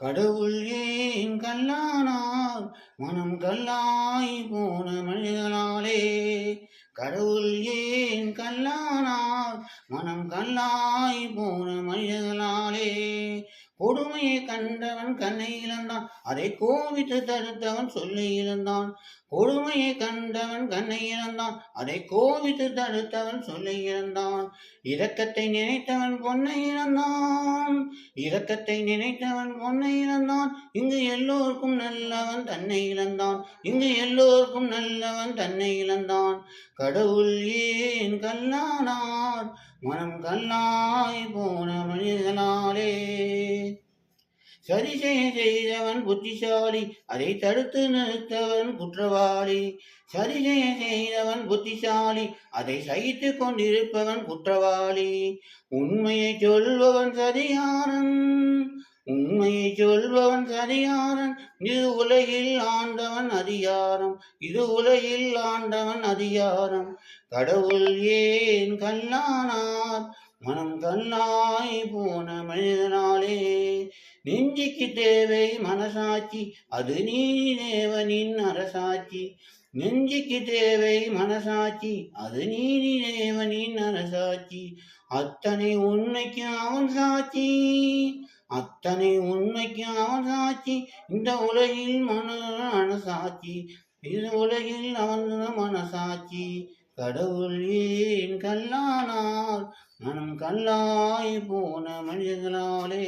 கடவுள் ஏன் கல்லானார் மனம் கல்லாய் போன மனிதனாலே. கடவுள் ஏன் கல்லானார் மனம் கல்லாய் போன மனிதனாலே. கொடுமையை கண்டவன் கண்ணை இழந்தான், அதை கோவித்து தடுத்தவன் சொல்லை இழந்தான். கொடுமையை கண்டவன் கண்ணை இழந்தான், அதை கோவித்து தடுத்தவன் சொல்லை இழந்தான். இரக்கத்தை நினைத்தவன் பொன்னை இழந்தான், இரக்கத்தை நினைத்தவன் பொன்னை இழந்தான். இங்கு எல்லோருக்கும் நல்லவன் தன்னை இழந்தான், இங்கு எல்லோருக்கும் நல்லவன் தன்னை இழந்தான். கடவுள் ஏன் கல்லானார் மனம் கல்லாய் போன மனிதனாலே. சரி செய்தவன் புத்திசாலி, அதை தடுத்து நிறுத்தவன் குற்றவாளி. சரி செய்தவன் புத்திசாலி, அதை சகித்து கொண்டிருப்பவன் குற்றவாளி. உண்மையை சொல்பவன் சரியானன், உண்மையை சொல்பவன் சரியானன். இது உலகில் ஆண்டவன் அதிகாரம், இது உலகில் ஆண்டவன் அதிகாரம். கடவுள் ஏன் கல்லானார் மனம் கல்லாய் போன மனிதனாலே. நெஞ்சிக்கு தேவை மனசாட்சி, அது நீதி தேவனின் அரசாட்சி. நெஞ்சிக்கு தேவை மனசாட்சி, அது நீதி தேவனின் அரசாட்சி. அத்தனை உண்மைக்கு அவன் சாட்சி, அத்தனை உண்மைக்கு அவன் சாட்சி. இந்த உலகில் மனசாட்சி, இது உலகில் அவன் மனசாட்சி. கடவுள் ஏன் கல்லானார் மனம் கல்லாய் போன மனிதனாலே.